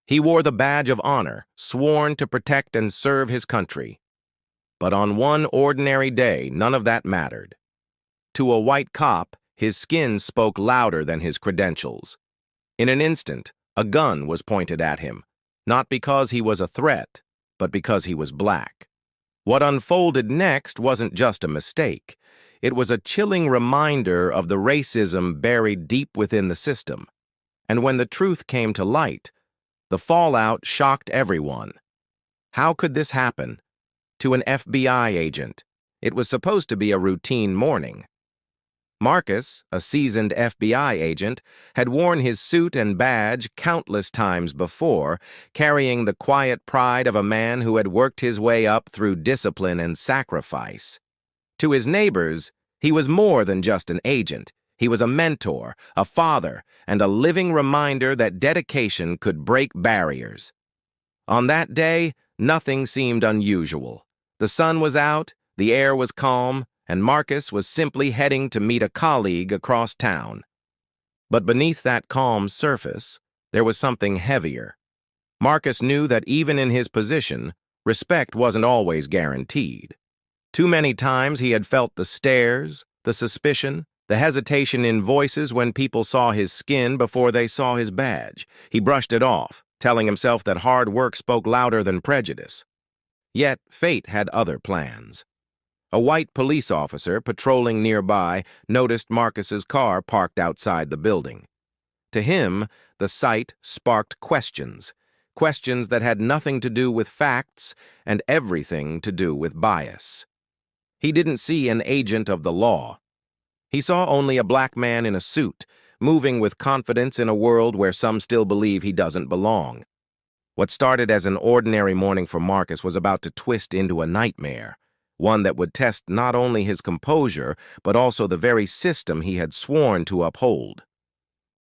He wore the badge of honor, sworn to protect and serve his country. But on one ordinary day, none of that mattered. To a white cop, his skin spoke louder than his credentials. In an instant, a gun was pointed at him, not because he was a threat, but because he was black. What unfolded next wasn't just a mistake. It was a chilling reminder of the racism buried deep within the system. And when the truth came to light, the fallout shocked everyone. How could this happen? To an FBI agent, it was supposed to be a routine morning. Marcus, a seasoned FBI agent, had worn his suit and badge countless times before, carrying the quiet pride of a man who had worked his way up through discipline and sacrifice. To his neighbors, he was more than just an agent. He was a mentor, a father, and a living reminder that dedication could break barriers. On that day, nothing seemed unusual. The sun was out, the air was calm, and Marcus was simply heading to meet a colleague across town. But beneath that calm surface, there was something heavier. Marcus knew that even in his position, respect wasn't always guaranteed. Too many times he had felt the stares, the suspicion, the hesitation in voices when people saw his skin before they saw his badge. He brushed it off, telling himself that hard work spoke louder than prejudice. Yet fate had other plans. A white police officer patrolling nearby noticed Marcus's car parked outside the building. To him, the sight sparked questions that had nothing to do with facts and everything to do with bias. He didn't see an agent of the law. He saw only a black man in a suit, moving with confidence in a world where some still believe he doesn't belong. What started as an ordinary morning for Marcus was about to twist into a nightmare. One that would test not only his composure, but also the very system he had sworn to uphold.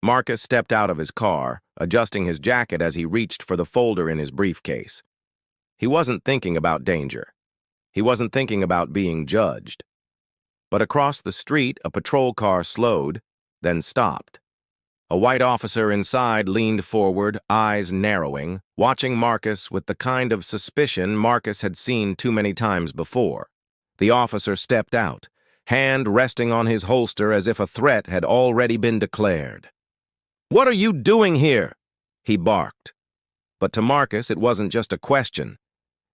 Marcus stepped out of his car, adjusting his jacket as he reached for the folder in his briefcase. He wasn't thinking about danger. He wasn't thinking about being judged. But across the street, a patrol car slowed, then stopped. A white officer inside leaned forward, eyes narrowing, watching Marcus with the kind of suspicion Marcus had seen too many times before. The officer stepped out, hand resting on his holster as if a threat had already been declared. "What are you doing here?" he barked. But to Marcus, it wasn't just a question.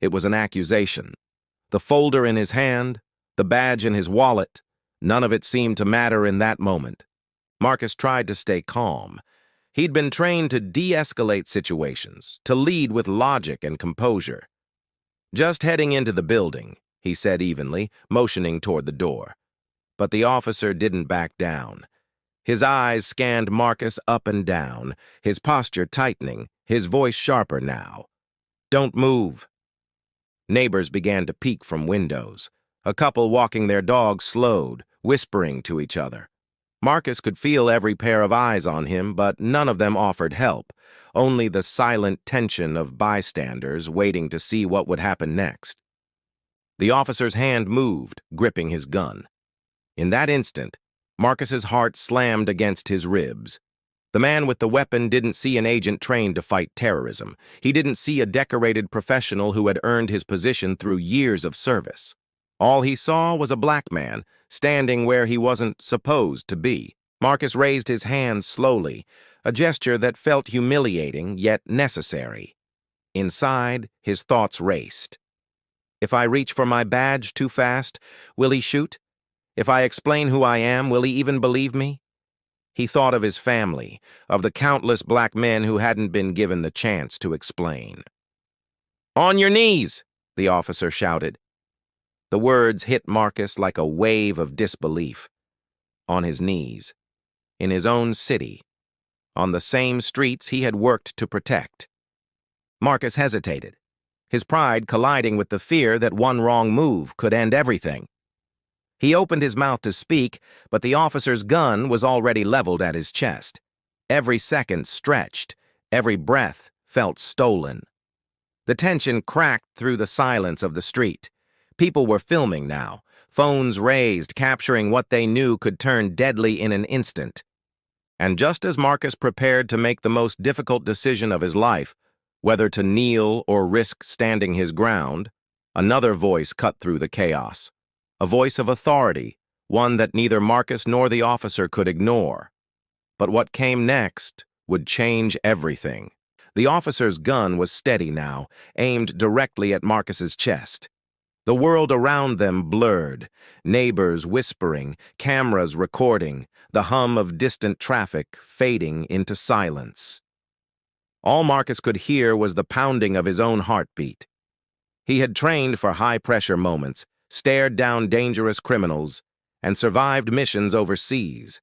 It was an accusation. The folder in his hand, the badge in his wallet, none of it seemed to matter in that moment. Marcus tried to stay calm. He'd been trained to de-escalate situations, to lead with logic and composure. "Just heading into the building," he said evenly, motioning toward the door. But the officer didn't back down. His eyes scanned Marcus up and down, his posture tightening, his voice sharper now. "Don't move." Neighbors began to peek from windows. A couple walking their dogs slowed, whispering to each other. Marcus could feel every pair of eyes on him, but none of them offered help, only the silent tension of bystanders waiting to see what would happen next. The officer's hand moved, gripping his gun. In that instant, Marcus's heart slammed against his ribs. The man with the weapon didn't see an agent trained to fight terrorism. He didn't see a decorated professional who had earned his position through years of service. All he saw was a black man, standing where he wasn't supposed to be. Marcus raised his hands slowly, a gesture that felt humiliating yet necessary. Inside, his thoughts raced. If I reach for my badge too fast, will he shoot? If I explain who I am, will he even believe me? He thought of his family, of the countless black men who hadn't been given the chance to explain. "On your knees!" the officer shouted. The words hit Marcus like a wave of disbelief. On his knees. In his own city. On the same streets he had worked to protect. Marcus hesitated, his pride colliding with the fear that one wrong move could end everything. He opened his mouth to speak, but the officer's gun was already leveled at his chest. Every second stretched, every breath felt stolen. The tension cracked through the silence of the street. People were filming now, phones raised, capturing what they knew could turn deadly in an instant. And just as Marcus prepared to make the most difficult decision of his life, Whether to kneel or risk standing his ground, another voice cut through the chaos. A voice of authority, one that neither Marcus nor the officer could ignore. But what came next would change everything. The officer's gun was steady now, aimed directly at Marcus's chest. The world around them blurred, neighbors whispering, cameras recording, the hum of distant traffic fading into silence. All Marcus could hear was the pounding of his own heartbeat. He had trained for high-pressure moments, stared down dangerous criminals, and survived missions overseas.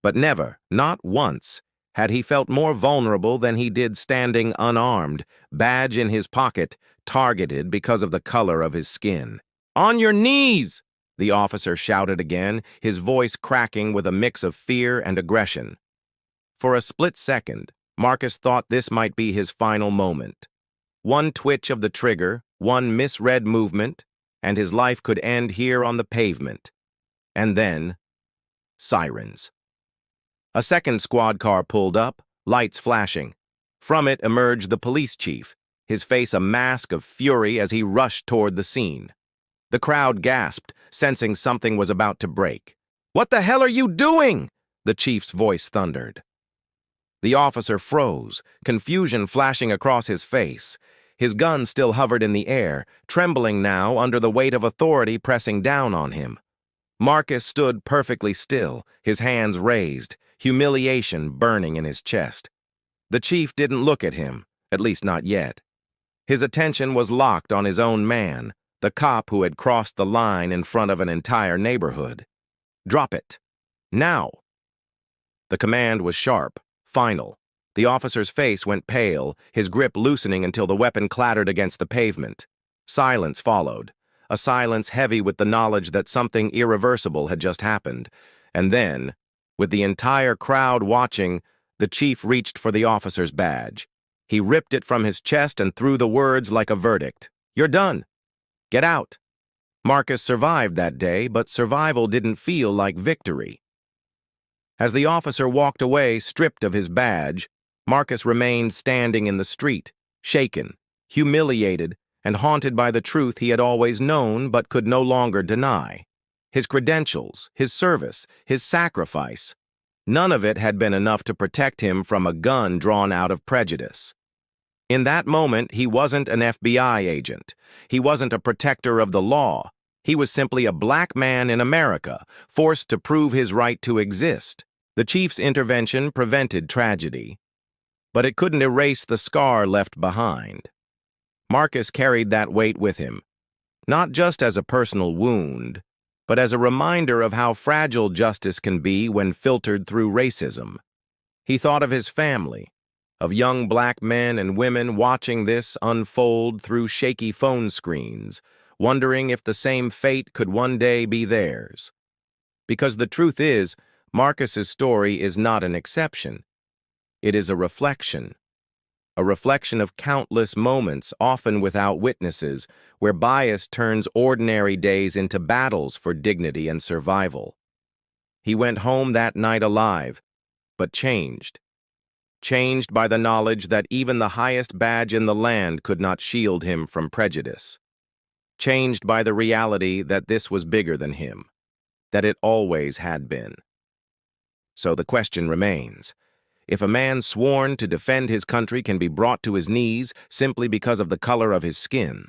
But never, not once, had he felt more vulnerable than he did standing unarmed, badge in his pocket, targeted because of the color of his skin. "On your knees!" the officer shouted again, his voice cracking with a mix of fear and aggression. For a split second, Marcus thought this might be his final moment. One twitch of the trigger, one misread movement, and his life could end here on the pavement. And then, sirens. A second squad car pulled up, lights flashing. From it emerged the police chief, his face a mask of fury as he rushed toward the scene. The crowd gasped, sensing something was about to break. "What the hell are you doing?" the chief's voice thundered. The officer froze, confusion flashing across his face. His gun still hovered in the air, trembling now under the weight of authority pressing down on him. Marcus stood perfectly still, his hands raised, humiliation burning in his chest. The chief didn't look at him, at least not yet. His attention was locked on his own man, the cop who had crossed the line in front of an entire neighborhood. "Drop it. Now." The command was sharp, final. The officer's face went pale, his grip loosening until the weapon clattered against the pavement. Silence followed, a silence heavy with the knowledge that something irreversible had just happened. And then, with the entire crowd watching, the chief reached for the officer's badge. He ripped it from his chest and threw the words like a verdict. "You're done. Get out." Marcus survived that day, but survival didn't feel like victory. As the officer walked away, stripped of his badge, Marcus remained standing in the street, shaken, humiliated, and haunted by the truth he had always known but could no longer deny. His credentials, his service, his sacrifice, none of it had been enough to protect him from a gun drawn out of prejudice. In that moment, he wasn't an FBI agent. He wasn't a protector of the law. He was simply a black man in America, forced to prove his right to exist. The chief's intervention prevented tragedy, but it couldn't erase the scar left behind. Marcus carried that weight with him, not just as a personal wound, but as a reminder of how fragile justice can be when filtered through racism. He thought of his family, of young black men and women watching this unfold through shaky phone screens, wondering if the same fate could one day be theirs. Because the truth is, Marcus's story is not an exception. It is a reflection of countless moments, often without witnesses, where bias turns ordinary days into battles for dignity and survival. He went home that night alive, but changed. Changed by the knowledge that even the highest badge in the land could not shield him from prejudice. Changed by the reality that this was bigger than him, that it always had been. So the question remains, if a man sworn to defend his country can be brought to his knees simply because of the color of his skin,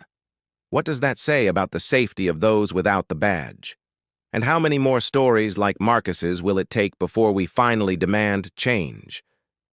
what does that say about the safety of those without the badge? And how many more stories like Marcus's will it take before we finally demand change?